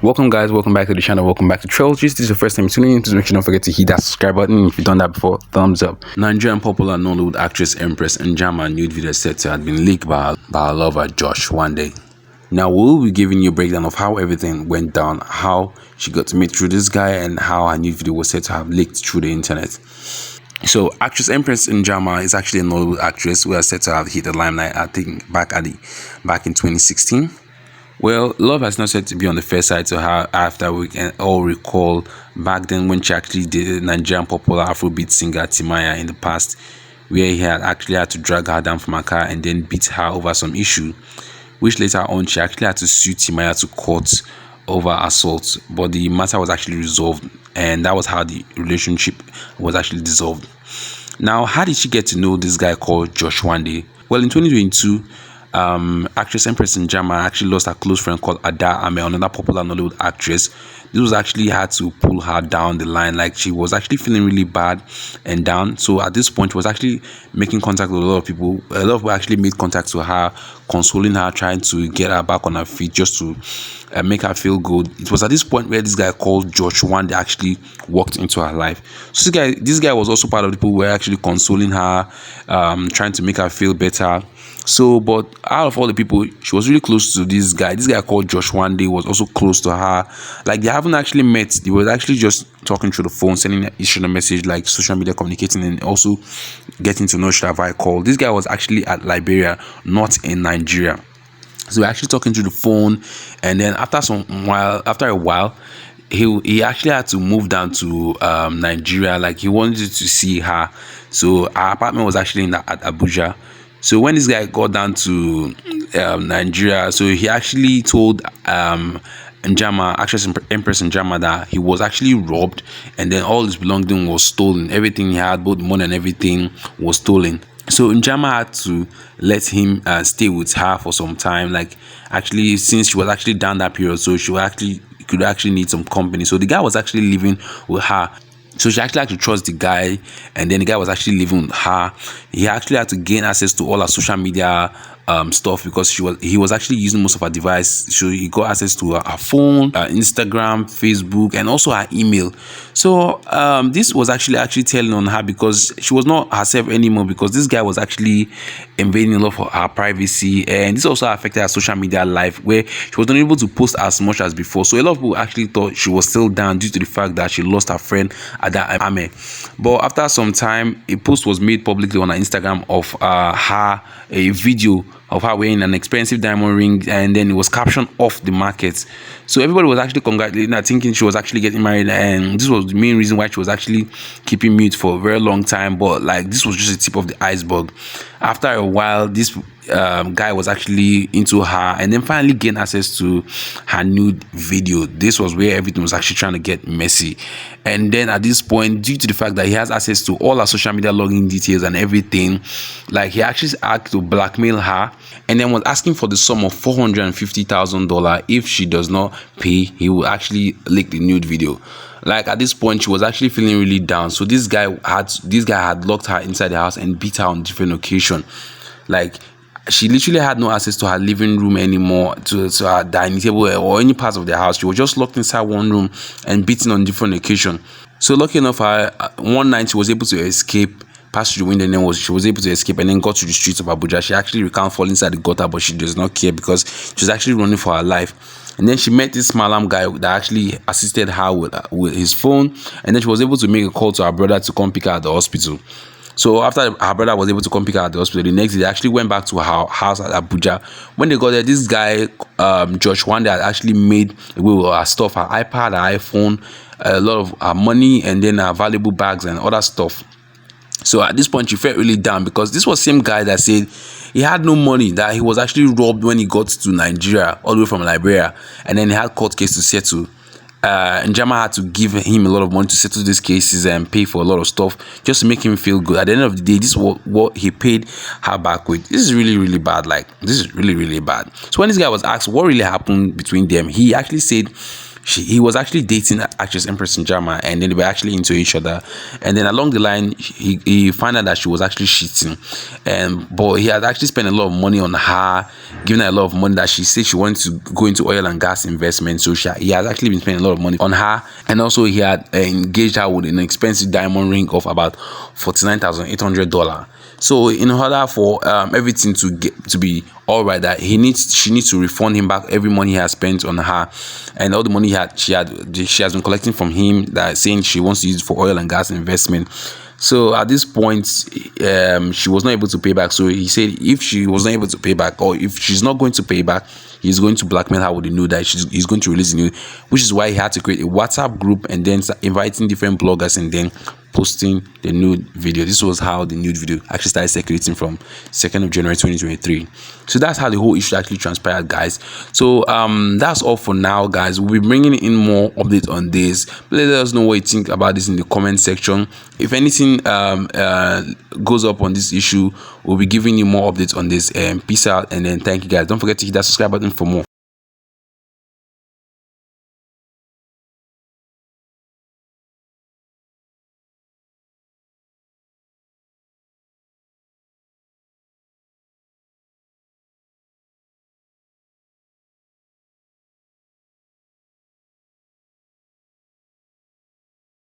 Welcome guys, welcome back to the channel, welcome back to Trails. If this is your first time tuning in, please make sure don't forget to hit that subscribe button. If you've done that before, thumbs up. Nigerian popular Nollywood actress Empress Njama nude video set to have been leaked by her lover Josh one day. Now we'll be giving you a breakdown of how everything went down, how she got to meet through this guy, and how her nude video was said to have leaked through the internet. So actress Empress Njama is actually a Nollywood actress who has said to have hit the limelight, I think back in 2016. Well, love has not said to be on the fair side to her after we can all recall back then when she actually dated Nigerian popular Afrobeat singer Timaya in the past, where he had actually had to drag her down from her car and then beat her over some issue, which later on she actually had to sue Timaya to court over assault, but the matter was actually resolved, and that was how the relationship was actually dissolved. Now, how did she get to know this guy called Josh one day? Well, in 2022, actress Empress Njama actually lost a close friend called Ada Ame, another popular Nollywood actress. This was actually had to pull her down the line, like she was actually feeling really bad and down. So at this point, she was actually making contact with a lot of people. A lot of people actually made contact with her, consoling her, trying to get her back on her feet, just to make her feel good. It was at this point where this guy called Josh one day actually walked into her life. So this guy was also part of the people who were actually consoling her, trying to make her feel better. So, but out of all the people, she was really close to this guy. This guy called Josh one day was also close to her. Like, they haven't actually met. They were actually just talking through the phone, sending each other a message, like social media, communicating, and also getting to know each other via call. This guy was actually at Liberia, not in Nigeria. So we're actually talking through the phone, and then after a while, he actually had to move down to Nigeria. Like, he wanted to see her. So our apartment was actually at Abuja. So when this guy got down to Nigeria, so he actually told Njama, actress Empress Njama, that he was actually robbed, and then all his belongings was stolen. Everything he had, both money and everything, was stolen. So Njama had to let him stay with her for some time. Like, actually, since she was actually down that period, so she could actually need some company. So the guy was actually living with her. So she actually had to trust the guy, and then the guy was actually living with her. He actually had to gain access to all her social media stuff, because he was actually using most of her device. So he got access to her phone, Instagram, Facebook, and also her email. So this was actually telling on her, because she was not herself anymore, because this guy was actually invading a lot of her privacy, and this also affected her social media life, where she was not able to post as much as before. So a lot of people actually thought she was still down due to the fact that she lost her friend Ada Ame. But after some time, a post was made publicly on her Instagram of a video of her wearing an expensive diamond ring, and then it was captioned "off the market." So everybody was actually congratulating her, thinking she was actually getting married, and this was the main reason why she was actually keeping mute for a very long time. But like, this was just the tip of the iceberg. After a while, this guy was actually into her, and then finally gained access to her nude video. This was where everything was actually trying to get messy. And then at this point, due to the fact that he has access to all her social media login details and everything, like, he actually asked to blackmail her, and then was asking for the sum of $450,000. If she does not pay, he will actually leak the nude video. Like, at this point, she was actually feeling really down. So this guy had locked her inside the house and beat her on different occasions. Like, she literally had no access to her living room anymore, to her dining table, or any parts of the house. She was just locked inside one room and beaten on different occasions. So lucky enough, one night she was able to escape, pass through the window, and then she was able to escape, and then got to the streets of Abuja. She actually recounted falling inside the gutter, but she does not care, because she was actually running for her life. And then she met this Malam guy that actually assisted her with his phone, and then she was able to make a call to her brother to come pick her at the hospital. So after her brother was able to come pick her at the hospital, the next day they actually went back to her house at Abuja. When they got there, this guy, Josh one day, had actually made away with her stuff, her iPad, her iPhone, a lot of her money, and then her valuable bags and other stuff. So at this point, she felt really down, because this was the same guy that said he had no money, that he was actually robbed when he got to Nigeria, all the way from Liberia, and then he had court case to settle. Njama had to give him a lot of money to settle these cases and pay for a lot of stuff, just to make him feel good. At the end of the day, this is what he paid her back with. This is really, really bad. Like, this is really, really bad. So when this guy was asked what really happened between them, he actually said he was actually dating actress Empress Njama, and then they were actually into each other. And then along the line, he found out that she was actually cheating, but he had actually spent a lot of money on her, giving her a lot of money that she said she wanted to go into oil and gas investment. So he had actually been spending a lot of money on her, and also he had engaged her with an expensive diamond ring of about $49,800. So in order for everything to be all right, that she needs to refund him back every money he has spent on her, and all the money she has been collecting from him, that saying she wants to use it for oil and gas investment. So at this point, she was not able to pay back. So he said if she was not able to pay back, or if she's not going to pay back, he's going to blackmail her with the nude, that he's going to release the nude, which is why he had to create a WhatsApp group and then start inviting different bloggers and then posting the nude video. This was how the nude video actually started circulating from 2nd of January 2023. So that's how the whole issue actually transpired, guys. So that's all for now, guys. We'll be bringing in more updates on this. Let us know what you think about this in the comment section. If anything goes up on this issue, we'll be giving you more updates on this. Peace out, and then thank you, guys. Don't forget to hit that subscribe button for more.